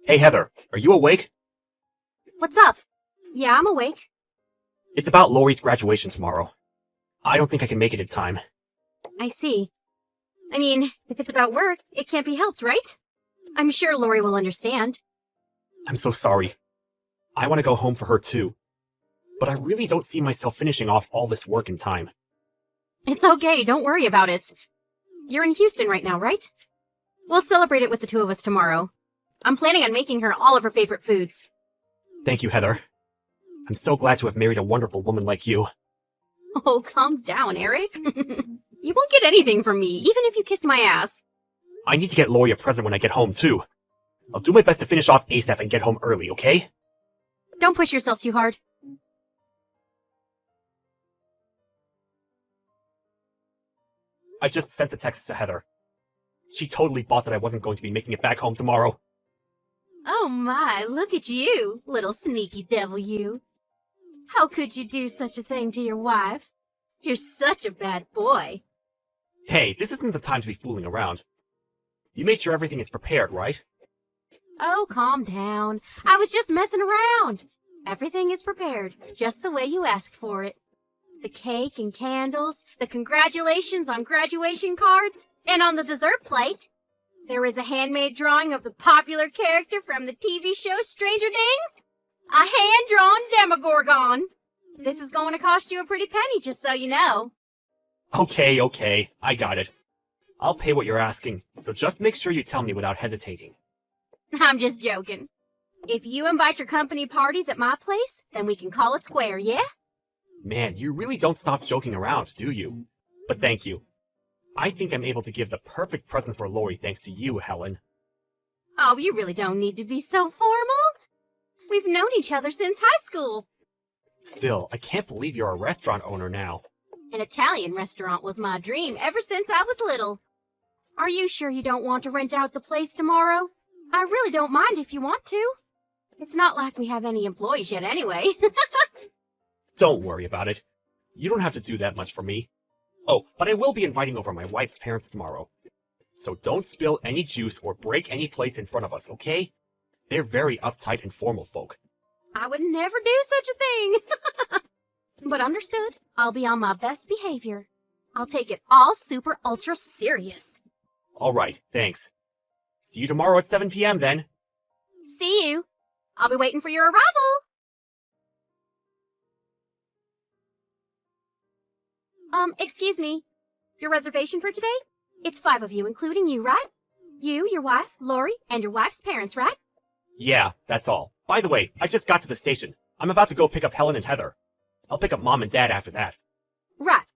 Hey Heather, are you awake? What's up? Yeah, I'm awake. It's about Lori's graduation tomorrow. I don't think I can make it in time. I see. I mean, if it's about work, it can't be helped, right? I'm sure Lori will understand. I'm so sorry. I want to go home for her too. But I really don't see myself finishing off all this work in time. It's okay, don't worry about it. You're in Houston right now, right? We'll celebrate it with the two of us tomorrow. I'm planning on making her all of her favorite foods. Thank you, Heather. I'm so glad to have married a wonderful woman like you. Oh, calm down, Eric. You won't get anything from me, even if you kiss my ass. I need to get Lori a present when I get home too. I'll do my best to finish off ASAP and get home early, okay? Don't push yourself too hard. I just sent the text to Heather. She totally bought that I wasn't going to be making it back home tomorrow. Oh my, look at you, little sneaky devil you. How could you do such a thing to your wife? You're such a bad boy. Hey, this isn't the time to be fooling around. You made sure everything is prepared, right? Oh, calm down. I was just messing around. Everything is prepared, just the way you asked for it. The cake and candles, the congratulations on graduation cards, and on the dessert plate, there is a handmade drawing of the popular character from the TV show Stranger Things. A hand-drawn Demogorgon. This is going to cost you a pretty penny, just so you know. Okay, I got it. I'll pay what you're asking, so just make sure you tell me without hesitating. I'm just joking. If you invite your company parties at my place, then we can call it square, yeah? Man, you really don't stop joking around, do you? But thank you. I think I'm able to give the perfect present for Lori thanks to you, Helen. Oh, you really don't need to be so formal. We've known each other since high school. Still, I can't believe you're a restaurant owner now. An Italian restaurant was my dream ever since I was little. Are you sure you don't want to rent out the place tomorrow? I really don't mind if you want to. It's not like we have any employees yet anyway. Don't worry about it. You don't have to do that much for me. Oh, but I will be inviting over my wife's parents tomorrow. So don't spill any juice or break any plates in front of us, okay? They're very uptight and formal folk. I would never do such a thing. But understood. I'll be on my best behavior. I'll take it all super ultra serious. Alright, thanks. See you tomorrow at 7 p.m. then. See you. I'll be waiting for your arrival. Excuse me. Your reservation for today? It's 5 of you, including you, right? You, your wife, Lori, and your wife's parents, right? Yeah, that's all. By the way, I just got to the station. I'm about to go pick up Helen and Heather. I'll pick up Mom and Dad after that. Right.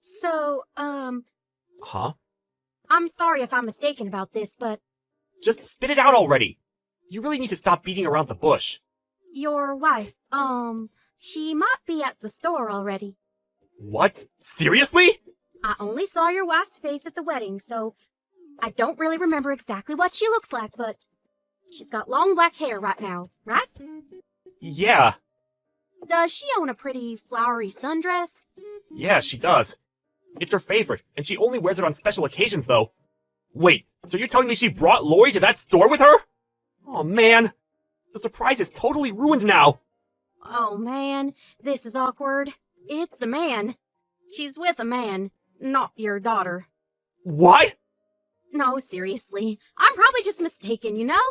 So, Huh? I'm sorry if I'm mistaken about this, but Just spit it out already! You really need to stop beating around the bush. your wife, she might be at the store already. What? Seriously? I only saw your wife's face at the wedding, so I don't really remember exactly what she looks like, but she's got long black hair right now, right? Yeah. Does she own a pretty flowery sundress? Yeah, she does. It's her favorite, and she only wears it on special occasions, though. Wait, so you're telling me she brought Lori to that store with her? Oh man, the surprise is totally ruined now. Oh man, this is awkward. It's a man. She's with a man, not your daughter. What? No, seriously. I'm probably just mistaken, you know?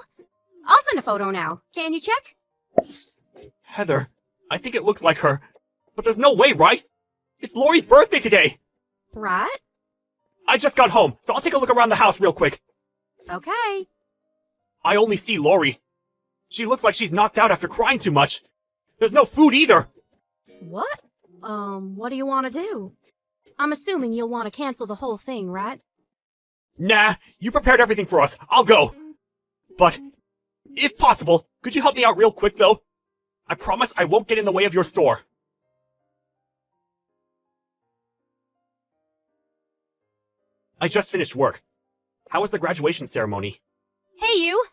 I'll send a photo now. Can you check? Heather, I think it looks like her. But there's no way, right? It's Lori's birthday today. Right? I just got home, so I'll take a look around the house real quick. Okay. I only see Lori. She looks like she's knocked out after crying too much. There's no food either. What? What do you want to do? I'm assuming you'll want to cancel the whole thing, right? Nah, you prepared everything for us. I'll go. But, if possible, could you help me out real quick, though? I promise I won't get in the way of your store. I just finished work. How was the graduation ceremony? Hey, you!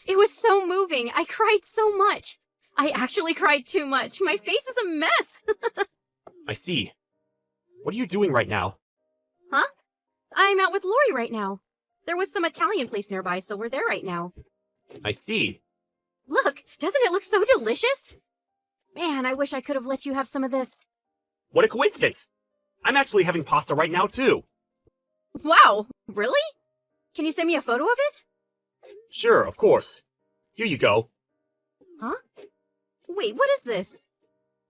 It was so moving. I cried so much. I actually cried too much. My face is a mess. I see. What are you doing right now? Huh? I'm out with Lori right now. There was some Italian place nearby, so we're there right now. I see. Look, doesn't it look so delicious? Man, I wish I could have let you have some of this. What a coincidence! I'm actually having pasta right now, too. Wow, really? Can you send me a photo of it? Sure, of course. Here you go. Huh? Wait, what is this?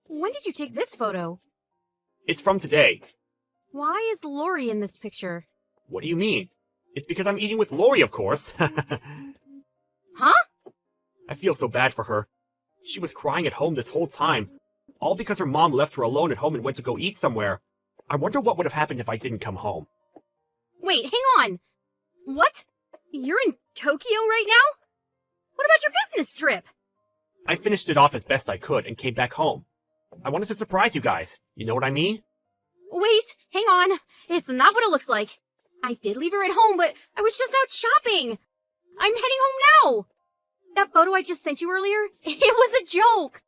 When did you take this photo? It's from today. Why is Lori in this picture? What do you mean? It's because I'm eating with Lori, of course. Huh? I feel so bad for her. She was crying at home this whole time, all because her mom left her alone at home and went to go eat somewhere. I wonder what would have happened if I didn't come home. Wait, hang on. What? You're in Tokyo right now? What about your business trip? I finished it off as best I could and came back home. I wanted to surprise you guys. You know what I mean? Wait, hang on. It's not what it looks like. I did leave her at home, but I was just out shopping. I'm heading home now. That photo I just sent you earlier, it was a joke.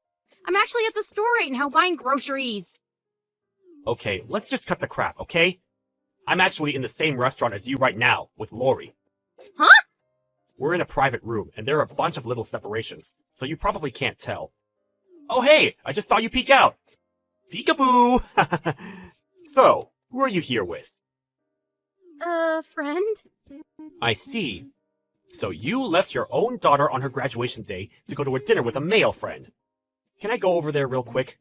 I'm actually at the store right now buying groceries. Okay, let's just cut the crap, okay? I'm actually in the same restaurant as you right now, with Lori. Huh? We're in a private room, and there are a bunch of little separations, so you probably can't tell. Oh hey, I just saw you peek out! Peekaboo! So, who are you here with? Friend? I see. So you left your own daughter on her graduation day to go to a dinner with a male friend. Can I go over there real quick?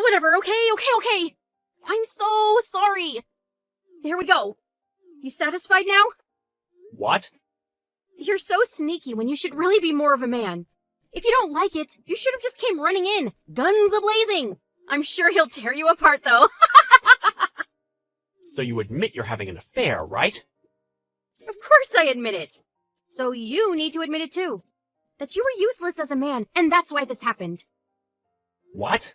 Whatever, okay. I'm so sorry. There we go. You satisfied now? What? You're so sneaky when you should really be more of a man. If you don't like it, you should have just came running in, guns a-blazing. I'm sure he'll tear you apart, though. So you admit you're having an affair, right? Of course I admit it. So you need to admit it too. That you were useless as a man, and that's why this happened. What?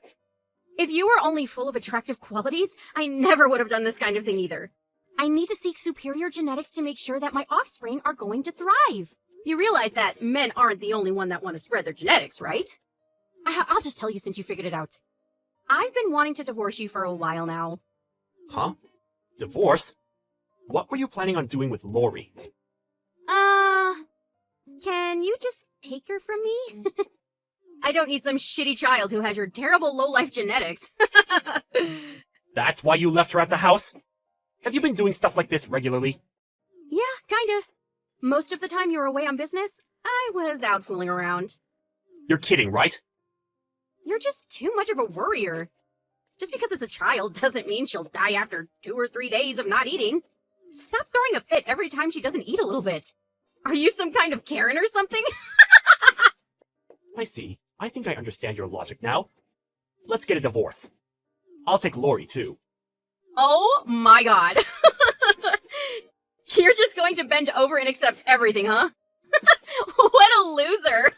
If you were only full of attractive qualities, I never would have done this kind of thing either. I need to seek superior genetics to make sure that my offspring are going to thrive. You realize that men aren't the only one that want to spread their genetics, right? I'll just tell you since you figured it out. I've been wanting to divorce you for a while now. Huh? Divorce? What were you planning on doing with Lori? Can you just take her from me? I don't need some shitty child who has your terrible low-life genetics. That's why you left her at the house? Have you been doing stuff like this regularly? Yeah, kinda. Most of the time you were away on business, I was out fooling around. You're kidding, right? You're just too much of a worrier. Just because it's a child doesn't mean she'll die after 2 or 3 days of not eating. Stop throwing a fit every time she doesn't eat a little bit. Are you some kind of Karen or something? I see. I think I understand your logic now. Let's get a divorce. I'll take Lori, too. Oh my god. You're just going to bend over and accept everything, huh? What a loser.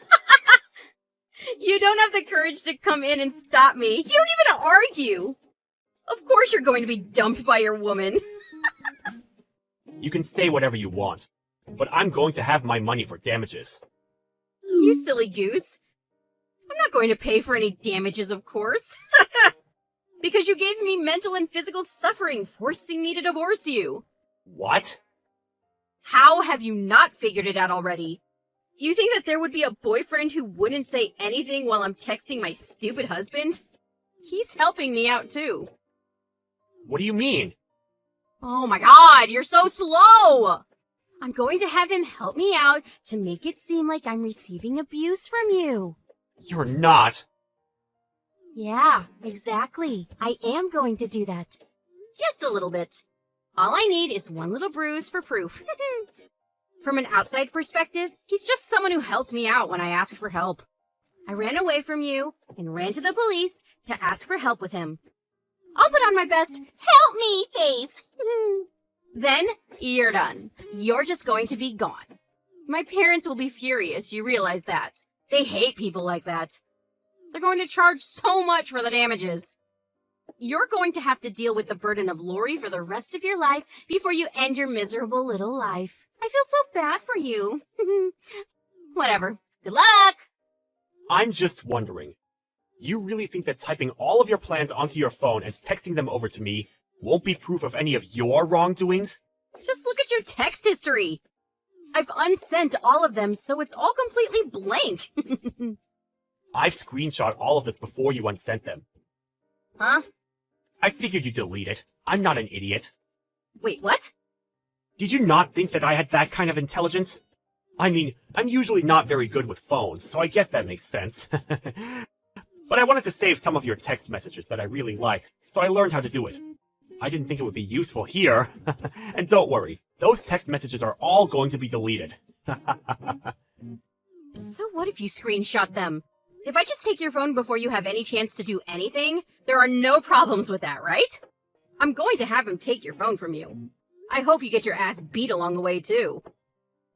You don't have the courage to come in and stop me. You don't even argue. Of course you're going to be dumped by your woman. You can say whatever you want, but I'm going to have my money for damages. You silly goose. I'm not going to pay for any damages, of course. Because you gave me mental and physical suffering, forcing me to divorce you. What? How have you not figured it out already? You think that there would be a boyfriend who wouldn't say anything while I'm texting my stupid husband? He's helping me out too. What do you mean? Oh my god, you're so slow! I'm going to have him help me out to make it seem like I'm receiving abuse from you. You're not. Yeah, exactly. I am going to do that. Just a little bit. All I need is one little bruise for proof. From an outside perspective, he's just someone who helped me out when I asked for help. I ran away from you and ran to the police to ask for help with him. I'll put on my best help me face. Then you're done. You're just going to be gone. My parents will be furious, you realize that. They hate people like that. They're going to charge so much for the damages. You're going to have to deal with the burden of Lori for the rest of your life before you end your miserable little life. I feel so bad for you. Whatever. Good luck! I'm just wondering. You really think that typing all of your plans onto your phone and texting them over to me won't be proof of any of your wrongdoings? Just look at your text history. I've unsent all of them, so it's all completely blank. I've screenshot all of this before you unsent them. Huh? I figured you'd delete it. I'm not an idiot. Wait, what? Did you not think that I had that kind of intelligence? I mean, I'm usually not very good with phones, so I guess that makes sense. But I wanted to save some of your text messages that I really liked, so I learned how to do it. I didn't think it would be useful here. And don't worry, those text messages are all going to be deleted. So what if you screenshot them? If I just take your phone before you have any chance to do anything, there are no problems with that, right? I'm going to have him take your phone from you. I hope you get your ass beat along the way, too.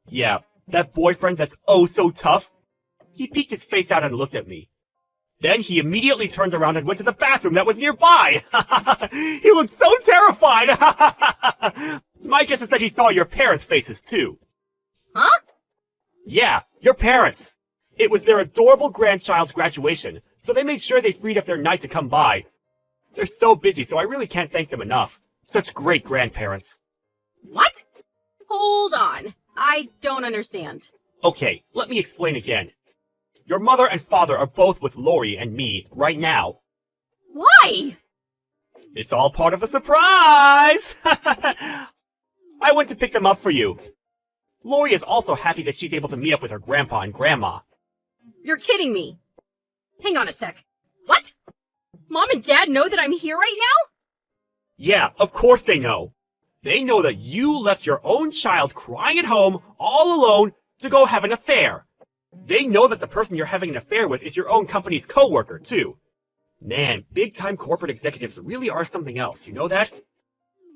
Yeah, that boyfriend that's oh so tough. He peeked his face out and looked at me. Then he immediately turned around and went to the bathroom that was nearby. He looked so terrified. My guess is that he saw your parents' faces too. Huh? Yeah, your parents. It was their adorable grandchild's graduation, so they made sure they freed up their night to come by. They're so busy, so I really can't thank them enough. Such great grandparents. What? Hold on. I don't understand. Okay, let me explain again. Your mother and father are both with Lori and me right now. Why? It's all part of the surprise! I went to pick them up for you. Lori is also happy that she's able to meet up with her grandpa and grandma. You're kidding me. Hang on a sec. What? Mom and Dad know that I'm here right now? Yeah, of course they know. They know that you left your own child crying at home, all alone, to go have an affair. They know that the person you're having an affair with is your own company's co-worker, too. Man, big-time corporate executives really are something else, you know that?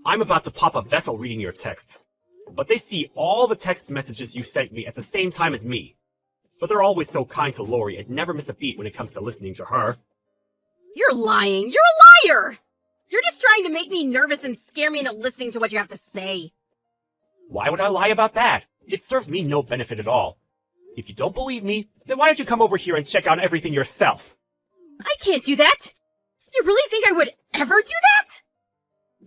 I'm about to pop a vessel reading your texts. But they see all the text messages you sent me at the same time as me. But they're always so kind to Lori and never miss a beat when it comes to listening to her. You're lying. You're a liar. You're just trying to make me nervous and scare me into listening to what you have to say. Why would I lie about that? It serves me no benefit at all. If you don't believe me, then why don't you come over here and check out everything yourself? I can't do that. You really think I would ever do that?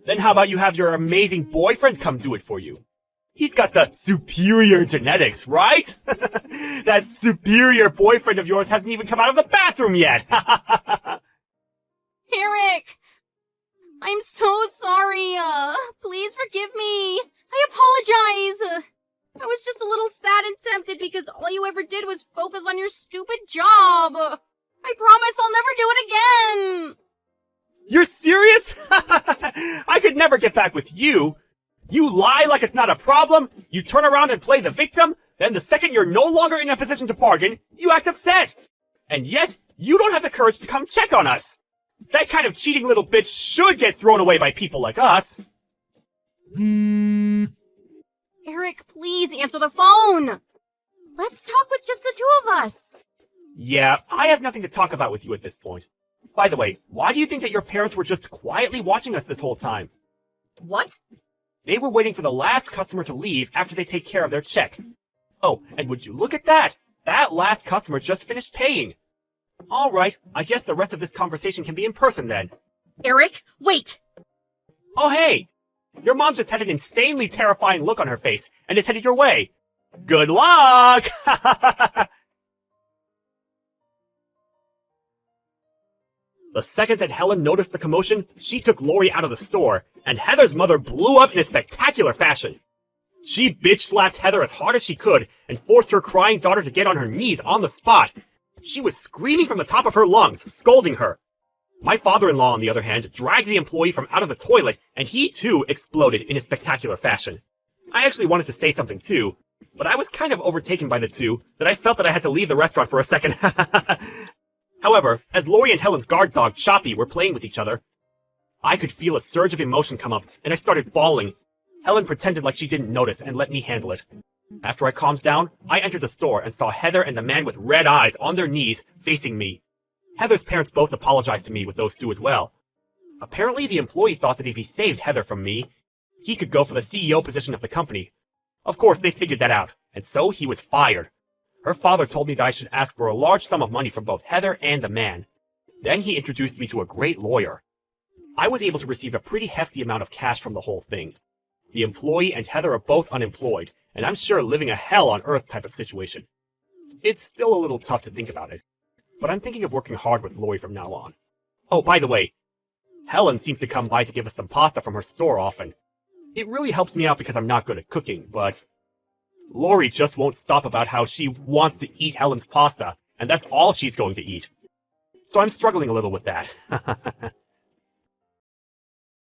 Then how about you have your amazing boyfriend come do it for you? He's got the superior genetics, right? That superior boyfriend of yours hasn't even come out of the bathroom yet! Eric! I'm so sorry. Please forgive me. I apologize. I was just a little sad and tempted because all you ever did was focus on your stupid job. I promise I'll never do it again. You're serious? I could never get back with you. You lie like it's not a problem, you turn around and play the victim, then the second you're no longer in a position to bargain, you act upset. And yet, you don't have the courage to come check on us. That kind of cheating little bitch should get thrown away by people like us. Eric, please answer the phone. Let's talk with just the two of us. Yeah, I have nothing to talk about with you at this point. By the way, why do you think that your parents were just quietly watching us this whole time? What? They were waiting for the last customer to leave after they take care of their check. Oh, and would you look at that? That last customer just finished paying. Alright, I guess the rest of this conversation can be in person then. Eric, wait! Oh hey! Your mom just had an insanely terrifying look on her face and is headed your way. Good luck! The second that Helen noticed the commotion, she took Lori out of the store, and Heather's mother blew up in a spectacular fashion. She bitch-slapped Heather as hard as she could and forced her crying daughter to get on her knees on the spot. She was screaming from the top of her lungs, scolding her. My father-in-law, on the other hand, dragged the employee from out of the toilet, and he too exploded in a spectacular fashion. I actually wanted to say something too, but I was kind of overtaken by the two that I felt that I had to leave the restaurant for a second. However, as Lori and Helen's guard dog, Choppy, were playing with each other, I could feel a surge of emotion come up, and I started bawling. Helen pretended like she didn't notice and let me handle it. After I calmed down, I entered the store and saw Heather and the man with red eyes on their knees, facing me. Heather's parents both apologized to me with those two as well. Apparently, the employee thought that if he saved Heather from me, he could go for the CEO position of the company. Of course, they figured that out, and so he was fired. Her father told me that I should ask for a large sum of money from both Heather and the man. Then he introduced me to a great lawyer. I was able to receive a pretty hefty amount of cash from the whole thing. The employee and Heather are both unemployed, and I'm sure living a hell on earth type of situation. It's still a little tough to think about it, but I'm thinking of working hard with Lori from now on. Oh, by the way, Helen seems to come by to give us some pasta from her store often. It really helps me out because I'm not good at cooking, but Lori just won't stop about how she wants to eat Helen's pasta, and that's all she's going to eat. So I'm struggling a little with that.